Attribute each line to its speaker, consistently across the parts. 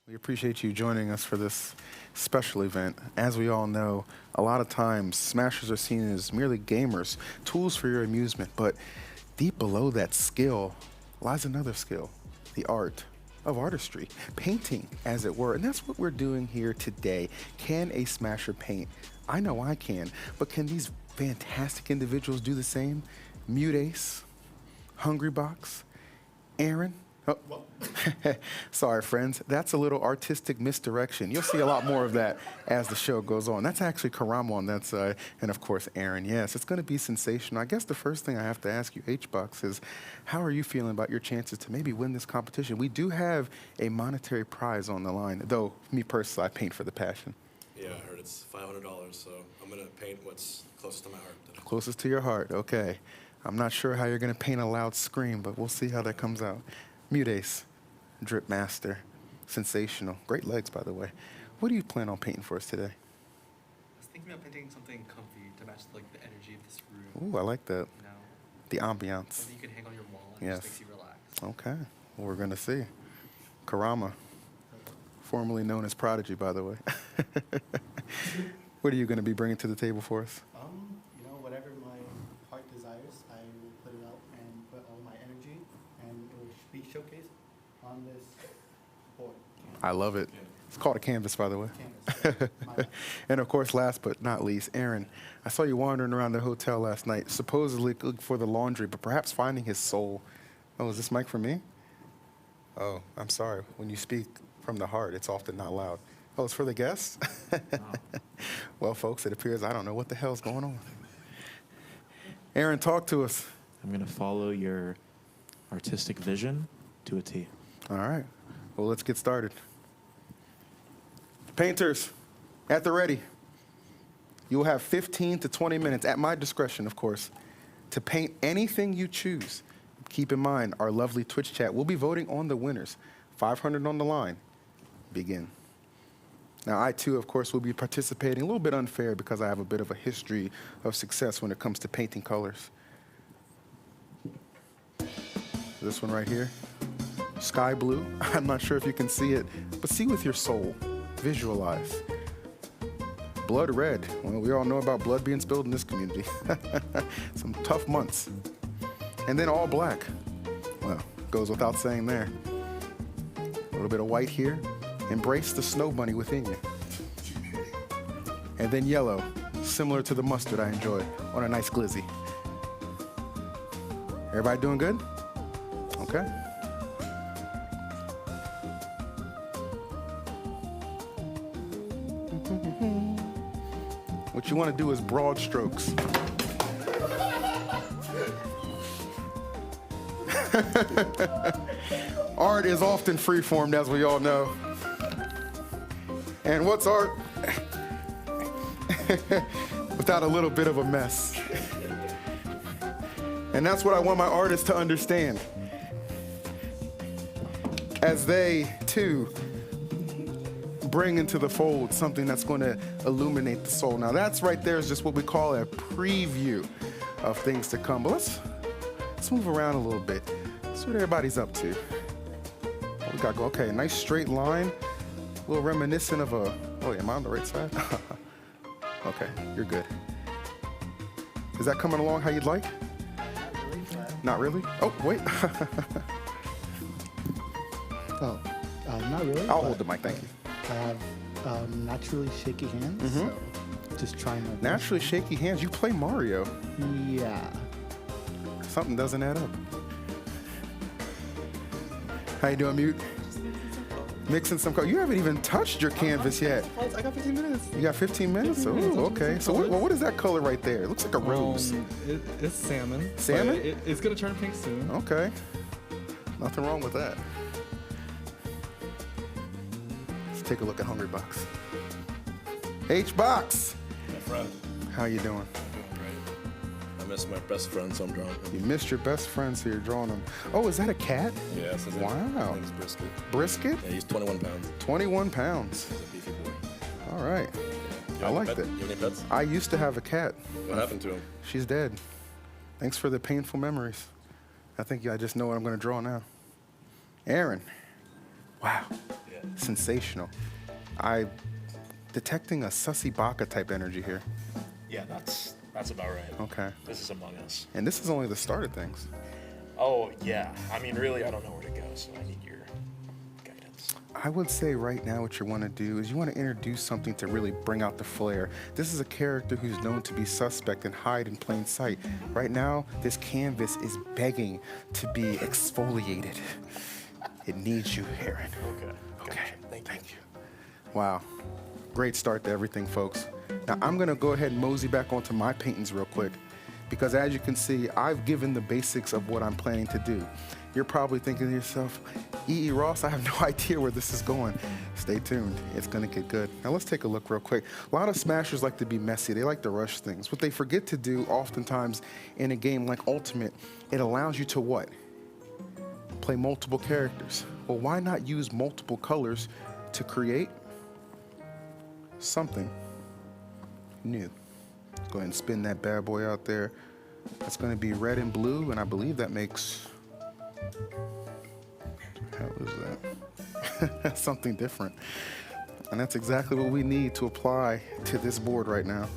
Speaker 1: We appreciate you joining us for this special event. As we all know, a lot of times smashers are seen as merely gamers, tools for your amusement, but deep below that skill lies another skill, the art of artistry, painting as it were. And that's what we're doing here today. Can a smasher paint? I know I can, but can these fantastic individuals do the same? Mute Ace, Hungrybox, Aaron. Oh. Sorry, friends. That's a little artistic misdirection. You'll see a lot more of that as the show goes on. That's actually Karamo on that side, and of course, Aaron. Yes, it's going to be sensational. I guess the first thing I have to ask you, H-Box, is how are you feeling about your chances to maybe win this competition? We do have a monetary prize on the line, though, me personally, I paint for the passion.
Speaker 2: Yeah, I heard it's $500, so I'm going to paint what's closest to my heart today.
Speaker 1: Closest to your heart, okay. I'm not sure how you're going to paint a loud scream, but we'll see how that comes out. Mute Ace, Drip Master, sensational. Great legs, by the way. What do you plan on painting for us today?
Speaker 3: I was thinking about painting something comfy to match like the energy of this room.
Speaker 1: Ooh, I like that.
Speaker 3: You know,
Speaker 1: The ambiance.
Speaker 3: something you can hang on your wall and
Speaker 1: Yes.
Speaker 3: just makes you relax.
Speaker 1: Okay, well, we're going to see. Karama, formerly known as Prodigy, by the way. What are you going to be bringing to the table for us?
Speaker 4: Whatever my heart desires, I will put it out and put all my energy, and it will be showcased on this board.
Speaker 1: I love it. It's called a canvas, by the way.
Speaker 4: Canvas. My bad.
Speaker 1: And of course, last but not least, Aaron, I saw you wandering around the hotel last night, supposedly looking for the laundry, but perhaps finding his soul. Oh, is this mic for me? Oh, I'm sorry. When you speak from the heart, it's often not loud. Oh, it's for the guests? Well, folks, it appears I don't know what the hell's going on. Aaron, talk to us.
Speaker 5: I'm going to follow your artistic vision to a T.
Speaker 1: All right. Well, let's get started. Painters, at the ready. You will have 15 to 20 minutes, at my discretion, of course, to paint anything you choose. Keep in mind, our lovely Twitch chat will be voting on the winners. 500 on the line. Begin. Now, I, too, of course, will be participating. A little bit unfair because I have a bit of a history of success when it comes to painting colors. This one right here, sky blue. I'm not sure if you can see it, but see with your soul. Visualize. Blood red. Well, we all know about blood being spilled in this community. Some tough months. And then all black. Well, goes without saying there. A little bit of white here. Embrace the snow bunny within you. And then yellow, similar to the mustard I enjoy on a nice glizzy. Everybody doing good? Okay. What you want to do is broad strokes. Art is often free-formed, as we all know. And what's art without a little bit of a mess? And that's what I want my artists to understand, as they, too, bring into the fold something that's going to illuminate the soul. Now, that's right there is just what we call a preview of things to come. But let's move around a little bit. See what everybody's up to. What we got go? Okay, a nice straight line. A little reminiscent of a, oh, am I on the right side? Okay, you're good. Is that coming along how you'd like? Not really? Oh, wait.
Speaker 4: Not really.
Speaker 1: I'll hold the mic, thank you.
Speaker 4: I have naturally shaky hands, so just trying my best.
Speaker 1: Naturally shaky hands. You play Mario.
Speaker 4: Yeah.
Speaker 1: Something doesn't add up. How you doing, Mute? Mixing some color. You haven't even touched your canvas yet.
Speaker 3: I got 15 minutes.
Speaker 1: You got 15 minutes?
Speaker 3: 15 minutes.
Speaker 1: Oh, okay. So what is that color right there? It looks like a rose.
Speaker 3: It's salmon.
Speaker 1: Salmon?
Speaker 3: but it's going to turn pink soon.
Speaker 1: Okay. Nothing wrong with that. Let's take a look at Hungrybox. H-Box.
Speaker 2: My friend,
Speaker 1: How you doing?
Speaker 2: doing great. I miss my best friend, so I'm drawing
Speaker 1: You
Speaker 2: him.
Speaker 1: missed your best friend, so you're drawing him. Oh, is that a cat?
Speaker 2: Yeah, that's his name.
Speaker 1: Wow.
Speaker 2: His name is Brisket.
Speaker 1: Brisket?
Speaker 2: Yeah, he's 21 pounds.
Speaker 1: 21 pounds.
Speaker 2: He's a beefy boy.
Speaker 1: All right.
Speaker 2: You
Speaker 1: I
Speaker 2: have
Speaker 1: like
Speaker 2: any
Speaker 1: that.
Speaker 2: You have any pets?
Speaker 1: I used to have a cat.
Speaker 2: What happened to him?
Speaker 1: She's dead. Thanks for the painful memories. I think I just know what I'm going to draw now. Aaron. Wow.
Speaker 2: Yeah.
Speaker 1: sensational. I detecting a Sussy Baka type energy here.
Speaker 5: Yeah, that's about right.
Speaker 1: Okay.
Speaker 5: This is Among Us.
Speaker 1: And this is only the start of things.
Speaker 5: Oh, yeah. I mean, really, I don't know where to go, so I need your guidance.
Speaker 1: I would say right now what you want to do is you want to introduce something to really bring out the flair. This is a character who's known to be suspect and hide in plain sight. Right now, this canvas is begging to be exfoliated. It needs you, Aaron.
Speaker 5: Okay.
Speaker 1: Okay,
Speaker 5: Thank you.
Speaker 1: Wow. Great start to everything, folks. Now, I'm going to go ahead and mosey back onto my paintings real quick because as you can see, I've given the basics of what I'm planning to do. You're probably thinking to yourself, E.E. Ross, I have no idea where this is going. Stay tuned. It's going to get good. Now, let's take a look real quick. A lot of smashers like to be messy. They like to rush things. What they forget to do oftentimes in a game like Ultimate, it allows you to what? Play multiple characters. Well, why not use multiple colors to create something new? Let's go ahead and spin that bad boy out there. That's going to be red and blue, and I believe that makes... How is that? Something different. And that's exactly what we need to apply to this board right now.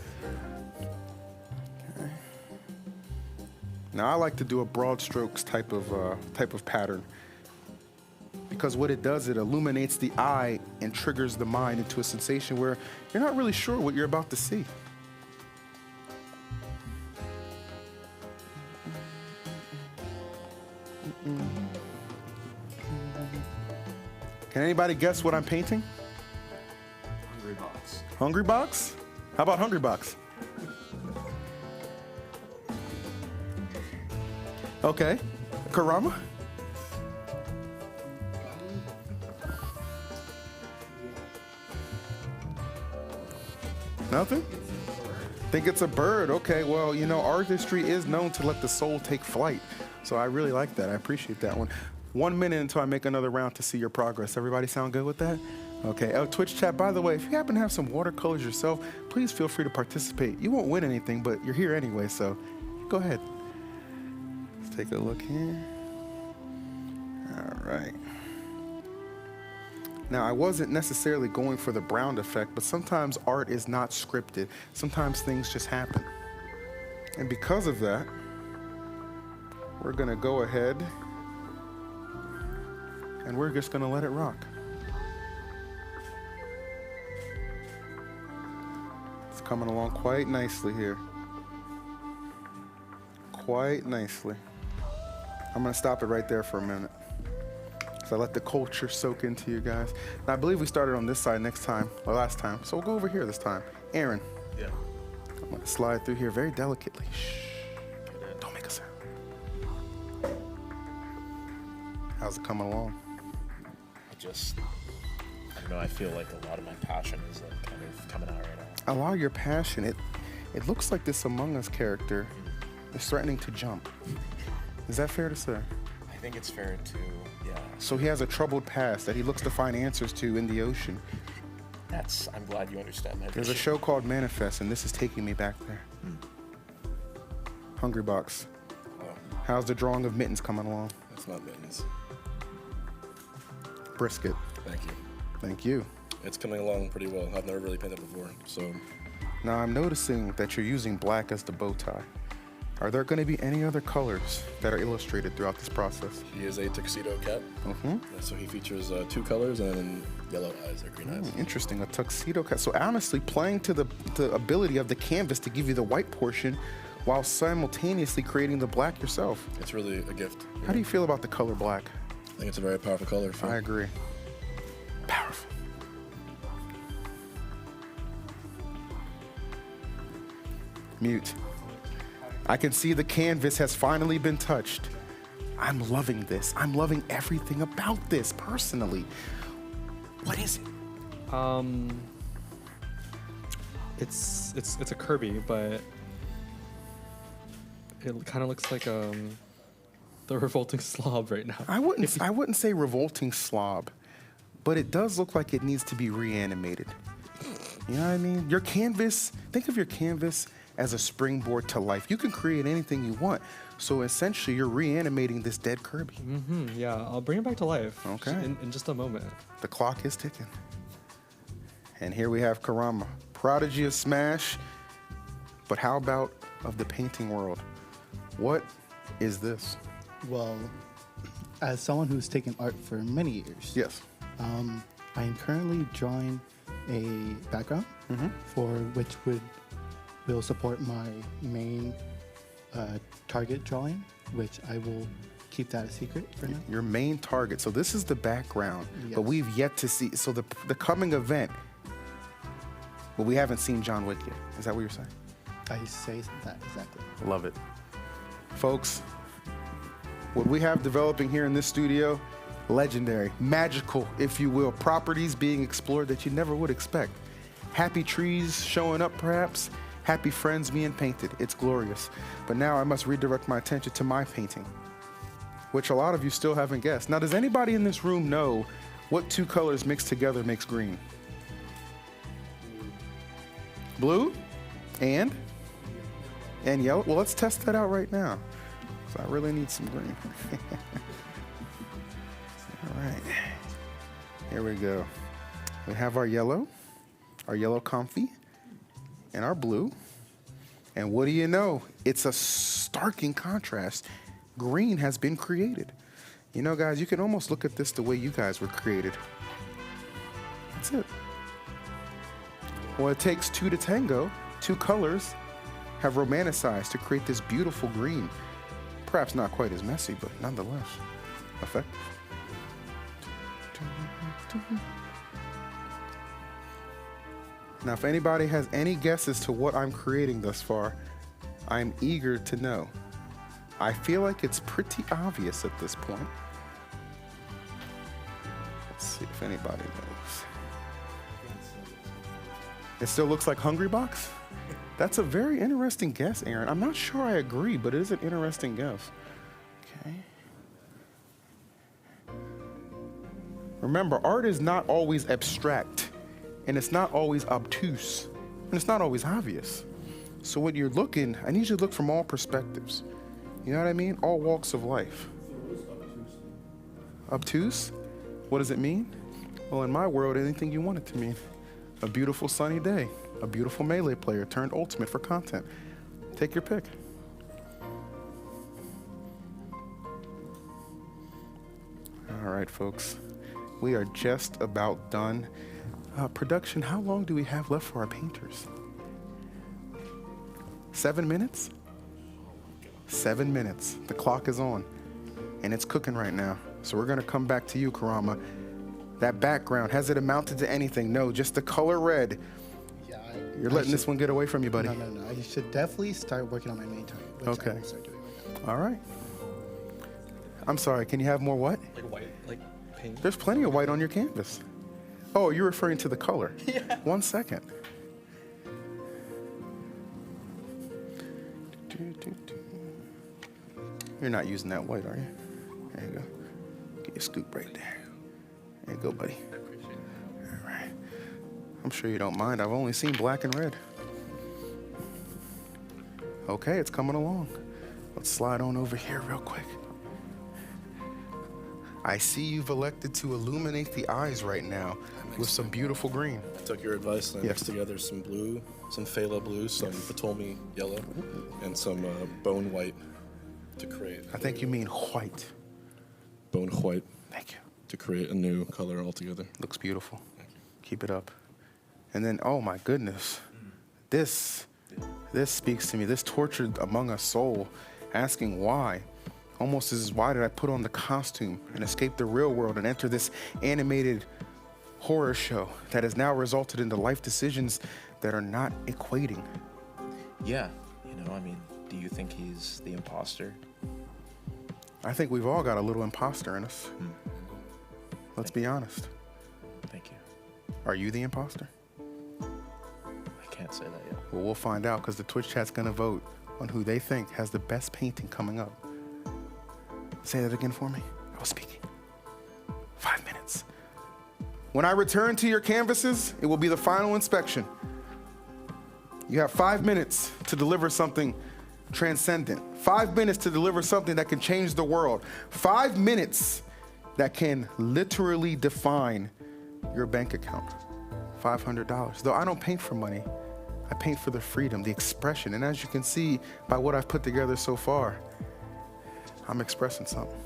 Speaker 1: Okay. Now I like to do a broad strokes type of pattern because what it does, it illuminates the eye and triggers the mind into a sensation where you're not really sure what you're about to see. Can anybody guess what I'm painting?
Speaker 5: Hungry Box.
Speaker 1: Hungry Box? How about Hungry Box? Okay. Karama? Nothing? Think it's a bird. Okay, well, you know, artistry is known to let the soul take flight. So I really like that. I appreciate that one. 1 minute until I make another round to see your progress. Everybody sound good with that? Okay. Oh, Twitch chat, by the way, if you happen to have some watercolors yourself, please feel free to participate. You won't win anything, but you're here anyway, so go ahead. Let's take a look here. All right. Now, I wasn't necessarily going for the Brown effect, but sometimes art is not scripted. Sometimes things just happen. And because of that, we're going to go ahead and we're just going to let it rock. It's coming along quite nicely here. Quite nicely. I'm going to stop it right there for a minute. So I let the culture soak into you guys. And I believe we started on this side last time. So we'll go over here this time. Aaron.
Speaker 5: Yeah.
Speaker 1: I'm going to slide through here very delicately. Shh. Don't make a sound. How's it coming along?
Speaker 5: I don't know, I feel like a lot of my passion is like kind of coming out right now.
Speaker 1: A lot of your passion, it looks like this Among Us character is threatening to jump. Is that fair to say?
Speaker 5: I think it's fair to, yeah.
Speaker 1: So he has a troubled past that he looks to find answers to in the ocean.
Speaker 5: I'm glad you understand my
Speaker 1: There's a
Speaker 5: vision.
Speaker 1: show called Manifest, and this is taking me back there. Hungry Box.
Speaker 2: Oh,
Speaker 1: How's the drawing of Mittens coming along?
Speaker 2: that's not mittens.
Speaker 1: Brisket.
Speaker 2: Thank you.
Speaker 1: Thank you.
Speaker 2: It's coming along pretty well. I've never really painted before, so
Speaker 1: Now I'm noticing that you're using black as the bow tie. Are there going to be any other colors that are illustrated throughout this process?
Speaker 2: he is a tuxedo cat.
Speaker 1: Mm-hmm.
Speaker 2: So he features 2 colors and then yellow eyes or green eyes.
Speaker 1: Interesting, a tuxedo cat. So honestly, playing to the ability of the canvas to give you the white portion while simultaneously creating the black yourself.
Speaker 2: It's really a gift.
Speaker 1: How do you feel about the color black?
Speaker 2: I think it's a very powerful color.
Speaker 1: I agree. Powerful. Mute. I can see the canvas has finally been touched. I'm loving this. I'm loving everything about this personally. What is it?
Speaker 3: It's a Kirby, but it kind of looks like the revolting slob right now.
Speaker 1: I wouldn't say revolting slob, but it does look like it needs to be reanimated. You know what I mean? Your canvas, think of your canvas as a springboard to life. You can create anything you want. So essentially, you're reanimating this dead Kirby.
Speaker 3: Yeah, I'll bring it back to life.
Speaker 1: Okay.
Speaker 3: In just a moment.
Speaker 1: The clock is ticking. And here we have Kurama, prodigy of Smash. But how about of the painting world? What is this?
Speaker 4: Well, as someone who's taken art for many years,
Speaker 1: Yes.
Speaker 4: I am currently drawing a background for which will support my main target drawing, which I will keep that a secret for now.
Speaker 1: Your main target. So this is the background, but
Speaker 4: Yes.
Speaker 1: we've yet to see. So the coming event, but we haven't seen John Wick yet. Is that what you're saying?
Speaker 4: I say that exactly.
Speaker 1: Love it. Folks, what we have developing here in this studio, legendary, magical, if you will, properties being explored that you never would expect. Happy trees showing up, perhaps. Happy friends being painted. It's glorious. But now I must redirect my attention to my painting, which a lot of you still haven't guessed. Now, does anybody in this room know what two colors mixed together makes green? Blue and yellow. Well, let's test that out right now. So I really need some green. All right. Here we go. We have our yellow comfy, and our blue. And what do you know? It's a starking contrast. Green has been created. You know, guys, you can almost look at this the way you guys were created. That's it. Well, it takes two to tango. Two colors have romanticized to create this beautiful green. Perhaps not quite as messy, but nonetheless effective. Now, if anybody has any guesses to what I'm creating thus far, I'm eager to know. I feel like it's pretty obvious at this point. Let's see if anybody knows. It still looks like Hungry Box? That's a very interesting guess, Aaron. I'm not sure I agree, but it is an interesting guess. Okay. Remember, art is not always abstract, and it's not always obtuse, and it's not always obvious. So when you're looking, I need you to look from all perspectives. You know what I mean? All walks of life. Obtuse? What does it mean? Well, in my world, anything you want it to mean. A beautiful sunny day. A beautiful Melee player turned ultimate for content. Take your pick. All right, folks. We are just about done. Production, how long do we have left for our painters? 7 minutes? 7 minutes. The clock is on, and it's cooking right now. So we're gonna come back to you, Kurama. That background, has it amounted to anything? No, just the color red.
Speaker 4: Yeah,
Speaker 1: You're letting this one get away from you, buddy.
Speaker 4: No. I should definitely start working on my main target. Which
Speaker 1: Okay.
Speaker 4: I will start doing right now.
Speaker 1: All right. I'm sorry, can you have more what?
Speaker 3: Like white, like paint.
Speaker 1: There's plenty of white on your canvas. Oh, you're referring to the color. Yeah. 1 second. You're not using that white, are you? There you go. Get your scoop right there. There you go, buddy.
Speaker 3: I appreciate that.
Speaker 1: All right. I'm sure you don't mind. I've only seen black and red. Okay, it's coming along. Let's slide on over here real quick. I see you've elected to illuminate the eyes right now with some beautiful green.
Speaker 2: I took your advice and I
Speaker 1: Yes.
Speaker 2: mixed together some blue, some phthalo blue, some Ptolemy yellow, and some bone white to create.
Speaker 1: I think you mean white.
Speaker 2: Bone white
Speaker 1: Thank you.
Speaker 2: to create a new color altogether.
Speaker 1: Looks beautiful. Keep it up. And then, oh my goodness, this speaks to me. This tortured among us soul, asking why. Almost as why did I put on the costume and escape the real world and enter this animated horror show that has now resulted into life decisions that are not equating?
Speaker 5: Yeah, I mean, do you think he's the imposter?
Speaker 1: I think we've all got a little imposter in us. Let's be honest.
Speaker 5: Thank you.
Speaker 1: Are you the imposter?
Speaker 5: I can't say that yet.
Speaker 1: Well, we'll find out because the Twitch chat's going to vote on who they think has the best painting coming up. Say that again for me. I was speaking. 5 minutes. When I return to your canvases, it will be the final inspection. You have 5 minutes to deliver something transcendent, 5 minutes to deliver something that can change the world. 5 minutes that can literally define your bank account. $500. Though I don't paint for money, I paint for the freedom, the expression. And as you can see by what I've put together so far, I'm expressing something.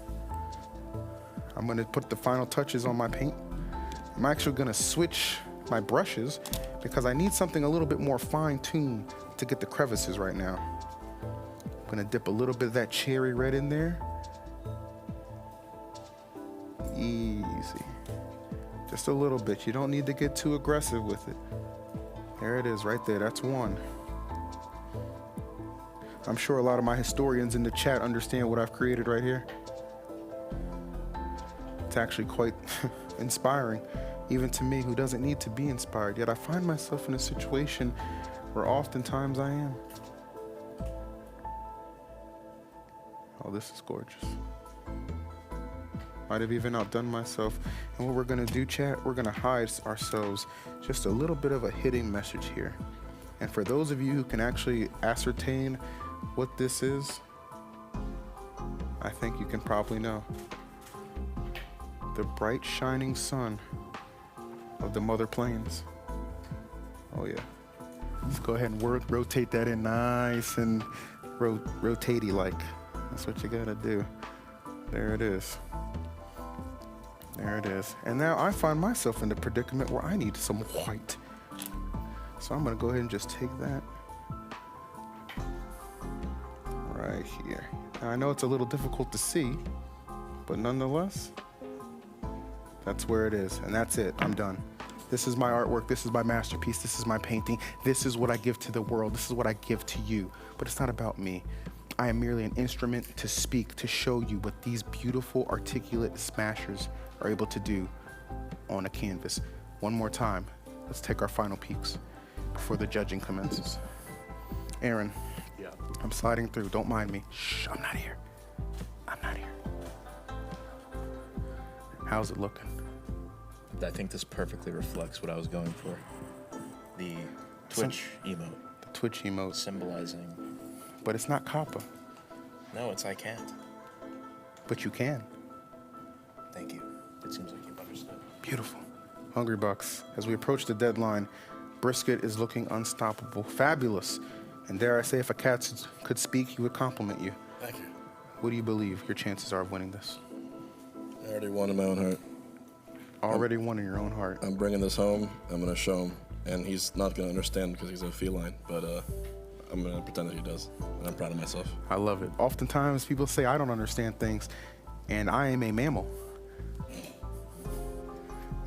Speaker 1: I'm gonna put the final touches on my paint. I'm actually gonna switch my brushes because I need something a little bit more fine-tuned to get the crevices right now. I'm gonna dip a little bit of that cherry red in there. Easy. Just a little bit. You don't need to get too aggressive with it. There it is right there. That's one. I'm sure a lot of my historians in the chat understand what I've created right here. It's actually quite inspiring, even to me who doesn't need to be inspired. Yet I find myself in a situation where oftentimes I am. Oh, this is gorgeous. Might have even outdone myself. And what we're gonna do, chat, we're gonna hide ourselves just a little bit of a hidden message here. And for those of you who can actually ascertain what this is, I think you can probably know. The bright shining sun of the Mother Plains. Oh yeah. Let's go ahead and rotate that in nice and rotatey like. That's what you gotta do. There it is. There it is. And now I find myself in the predicament where I need some white. So I'm gonna go ahead and just take that right here. Now I know it's a little difficult to see, but nonetheless, that's where it is. And that's it, I'm done. This is my artwork, this is my masterpiece, this is my painting, this is what I give to the world, this is what I give to you. But it's not about me. I am merely an instrument to speak, to show you what these beautiful, articulate smashers are able to do on a canvas. One more time, let's take our final peeks before the judging commences. Aaron,
Speaker 5: Yeah.
Speaker 1: I'm sliding through, don't mind me. Shh, I'm not here. I'm not here. How's it looking?
Speaker 5: I think this perfectly reflects what I was going for. The Twitch emote
Speaker 1: The Twitch emote,
Speaker 5: symbolizing.
Speaker 1: but it's not copper,
Speaker 5: No, it's I can't.
Speaker 1: but you can.
Speaker 5: Thank you. It seems like you've understood.
Speaker 1: Beautiful. Hungry Bucks, as we approach the deadline, Brisket is looking unstoppable, fabulous. And dare I say, if a cat could speak, he would compliment you.
Speaker 2: Thank you.
Speaker 1: What do you believe your chances are of winning this?
Speaker 2: I already won in my own heart.
Speaker 1: Already won in your own heart.
Speaker 2: I'm bringing this home. I'm gonna show him, and he's not gonna understand because he's a feline. But I'm gonna pretend that he does, and I'm proud of myself.
Speaker 1: I love it. Oftentimes people say I don't understand things, and I am a mammal.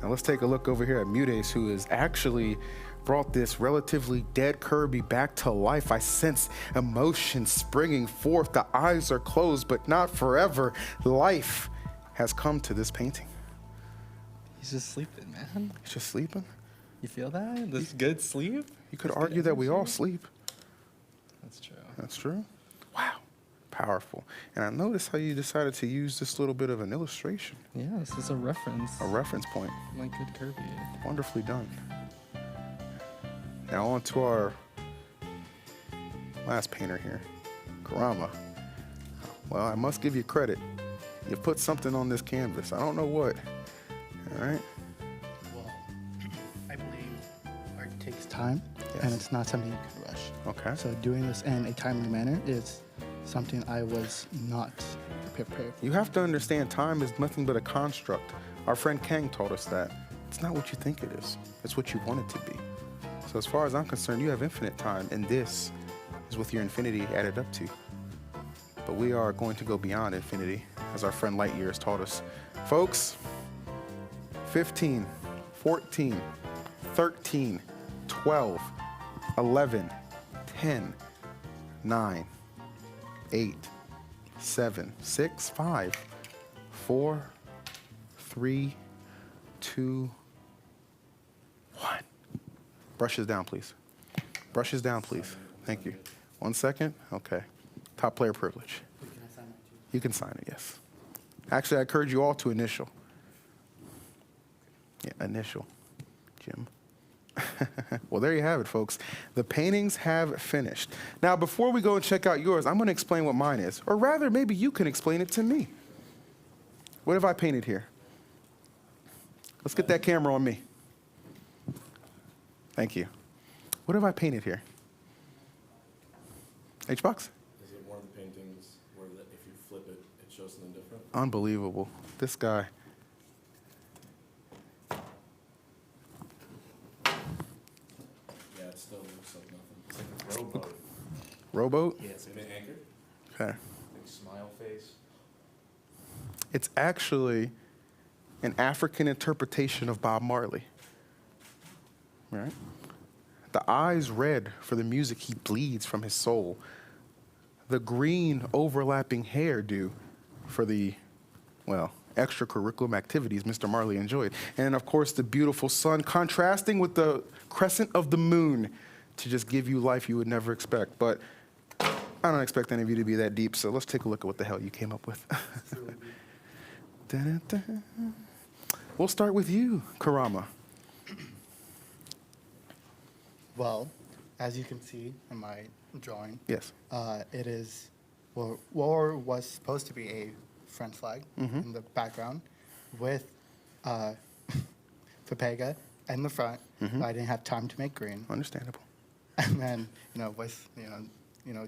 Speaker 1: Now let's take a look over here at Mudace, who has actually brought this relatively dead Kirby back to life. I sense emotion springing forth. The eyes are closed, but not forever. Life has come to this painting.
Speaker 3: He's just sleeping, man.
Speaker 1: He's just sleeping.
Speaker 3: You feel that? This good sleep?
Speaker 1: You could
Speaker 3: This good
Speaker 1: argue that we all
Speaker 3: energy?
Speaker 1: sleep.
Speaker 3: That's true.
Speaker 1: That's true. Wow. Powerful. And I noticed how you decided to use this little bit of an illustration,
Speaker 3: Yeah, this is a reference.
Speaker 1: a reference point.
Speaker 3: Like good Kirby.
Speaker 1: Wonderfully done. Now on to our last painter here, Karama. Well, I must give you credit. You put something on this canvas. I don't know what. All right.
Speaker 4: Well, I believe art takes time,
Speaker 1: Yes.
Speaker 4: and it's not something you can rush.
Speaker 1: Okay.
Speaker 4: So doing this in a timely manner is something I was not prepared for.
Speaker 1: You have to understand time is nothing but a construct. Our friend Kang taught us that. It's not what you think it is. It's what you want it to be. So as far as I'm concerned, you have infinite time, and this is with your infinity added up to. But we are going to go beyond infinity, as our friend Lightyear has taught us. Folks, 15, 14, 13, 12, 11, 10, 9, 8, 7, 6, 5, 4, 3, 2, 1. Brushes down, please. Brushes down, please. Thank you. 1 second. Okay. Top player privilege. You can sign it, yes. Actually, I encourage you all to initial. Yeah, initial. Jim. Well, there you have it, folks. The paintings have finished. Now, before we go and check out yours, I'm going to explain what mine is. Or rather, maybe you can explain it to me. What have I painted here? Let's get that camera on me. Thank you. What have I painted here? H-Box?
Speaker 2: Is it one of the paintings where if you flip it, it shows something different?
Speaker 1: Unbelievable. This guy.
Speaker 2: Yeah, it still looks like nothing. It's like a rowboat.
Speaker 1: Rowboat?
Speaker 5: Yeah, it's
Speaker 2: Is it anchored?
Speaker 1: Okay.
Speaker 5: big smile face.
Speaker 1: It's actually an African interpretation of Bob Marley. Right? The eyes red for the music he bleeds from his soul. The green overlapping hairdo for the, well, extracurricular activities Mr. Marley enjoyed. And of course, the beautiful sun contrasting with the crescent of the moon to just give you life you would never expect. But I don't expect any of you to be that deep, so let's take a look at what the hell you came up with. Dun-dun-dun. We'll start with you, Karama.
Speaker 4: Well, as you can see in my drawing,
Speaker 1: Yes.
Speaker 4: it is, well, what was supposed to be a French flag in the background with Pepega in the front. But I didn't have time to make green.
Speaker 1: Understandable.
Speaker 4: And then, with,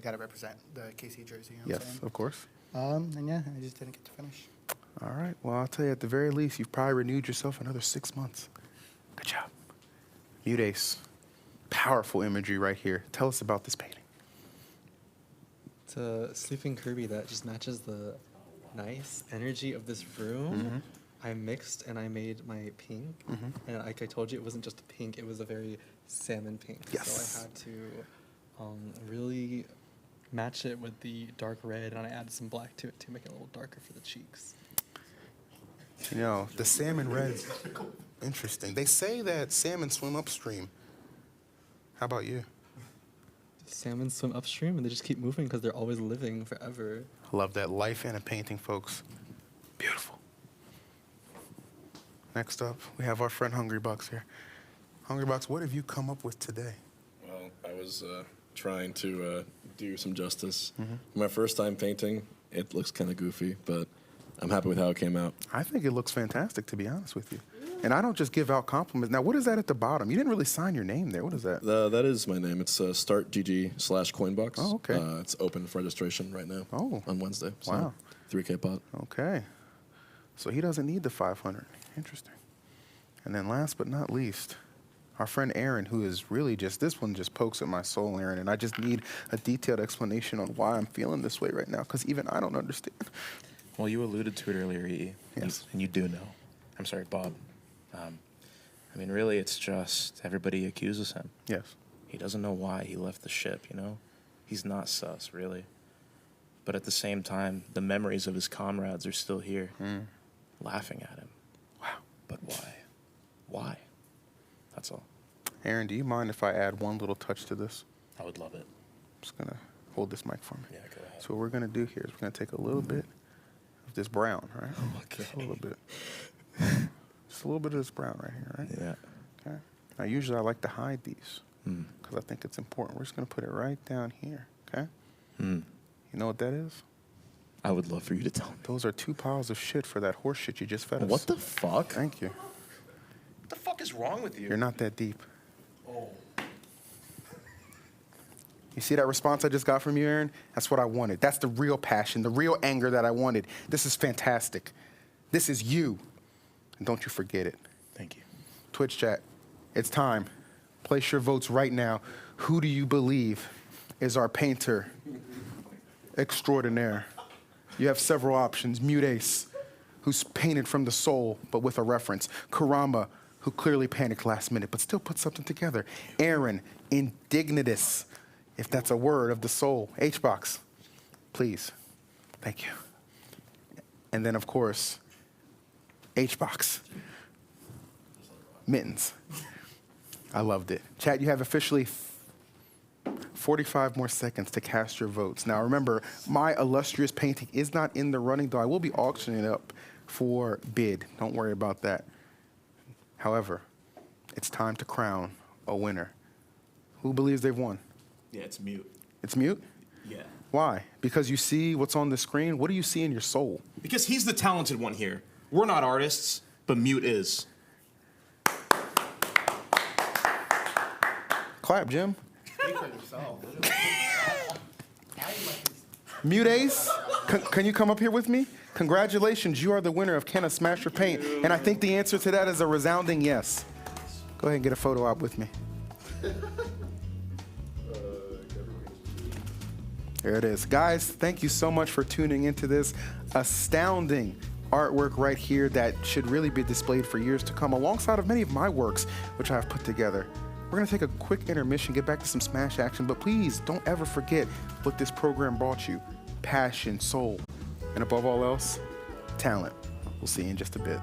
Speaker 4: got to represent the KC jersey. You know what I'm
Speaker 1: Yes,
Speaker 4: saying?
Speaker 1: of course.
Speaker 4: And yeah, I just didn't get to finish.
Speaker 1: All right. Well, I'll tell you, at the very least, you've probably renewed yourself another 6 months. Good job. Mute Ace. Powerful imagery right here. Tell us about this painting.
Speaker 3: It's a sleeping Kirby that just matches the nice energy of this room. I mixed and I made my pink. And like I told you, it wasn't just a pink, it was a very salmon pink.
Speaker 1: Yes.
Speaker 3: So I had to really match it with the dark red, and I added some black to it to make it a little darker for the cheeks.
Speaker 1: The salmon red is interesting. They say that salmon swim upstream. How about you?
Speaker 3: Salmon swim upstream and they just keep moving because they're always living forever.
Speaker 1: I love that. Life in a painting, folks. Beautiful. Next up, we have our friend Hungry Bucks here. Hungry Bucks, what have you come up with today?
Speaker 2: Well, I was trying to do some justice. My first time painting, it looks kind of goofy, but I'm happy with how it came out.
Speaker 1: I think it looks fantastic, to be honest with you. And I don't just give out compliments. Now, what is that at the bottom? You didn't really sign your name there. What is that?
Speaker 2: That is my name. It's startgg/coinbox.
Speaker 1: Oh, okay.
Speaker 2: It's open for registration right now.
Speaker 1: Oh.
Speaker 2: On Wednesday. So
Speaker 1: Wow.
Speaker 2: 3K pot.
Speaker 1: Okay. So he doesn't need the 500. Interesting. And then last but not least, our friend Aaron, who is really this one just pokes at my soul, Aaron, and I just need a detailed explanation on why I'm feeling this way right now, because even I don't understand.
Speaker 5: Well, you alluded to it earlier, E.
Speaker 1: Yes.
Speaker 5: And you do know. I'm sorry, Bob. Really, it's just everybody accuses him.
Speaker 1: Yes.
Speaker 5: He doesn't know why he left the ship, He's not sus, really. But at the same time, the memories of his comrades are still here, laughing at him.
Speaker 1: Wow.
Speaker 5: But why? Why? That's all.
Speaker 1: Aaron, do you mind if I add one little touch to this?
Speaker 5: I would love it.
Speaker 1: I'm just going to hold this mic for me.
Speaker 5: Yeah, go ahead.
Speaker 1: So what we're going to do here is we're going to take a little bit of this brown, right?
Speaker 5: Okay.
Speaker 1: Just a little bit. Just a little bit of this brown right here, right?
Speaker 5: Yeah.
Speaker 1: Okay. Now, usually I like to hide these
Speaker 5: Mm.
Speaker 1: because I think it's important. We're just going to put it right down here, okay?
Speaker 5: Mm.
Speaker 1: You know what that is?
Speaker 5: I would love for you to tell me.
Speaker 1: Those are 2 piles of shit for that horse shit you just fed us.
Speaker 5: What the fuck?
Speaker 1: Thank you.
Speaker 5: What the fuck is wrong with you?
Speaker 1: You're not that deep. You see that response I just got from you, Aaron? That's what I wanted. That's the real passion, the real anger that I wanted. This is fantastic. This is you. And don't you forget it.
Speaker 5: Thank you.
Speaker 1: Twitch chat, it's time. Place your votes right now. Who do you believe is our painter extraordinaire? You have several options. Mute Ace, who's painted from the soul, but with a reference. Karama, who clearly panicked last minute, but still put something together. Aaron, indignitus, if that's a word of the soul. H-Box, please. Thank you. And then, of course, H-Box. Mittens. I loved it. Chat, you have officially 45 more seconds to cast your votes. Now, remember, my illustrious painting is not in the running, though I will be auctioning it up for bid. Don't worry about that. However, it's time to crown a winner. Who believes they've won?
Speaker 6: Yeah, it's Mute.
Speaker 1: It's Mute?
Speaker 6: Yeah.
Speaker 1: Why? Because you see what's on the screen? What do you see in your soul?
Speaker 6: Because he's the talented one here. We're not artists, but Mute is.
Speaker 1: Clap, Jim. Mute Ace, can you come up here with me? Congratulations, you are the winner of Can a Smasher Paint? And I think the answer to that is a resounding yes. Go ahead and get a photo out with me. There it is. Guys, thank you so much for tuning into this astounding artwork right here that should really be displayed for years to come, alongside of many of my works, which I've put together. We're going to take a quick intermission, get back to some Smash action, but please don't ever forget what this program brought you: passion, soul, and above all else, talent. We'll see you in just a bit.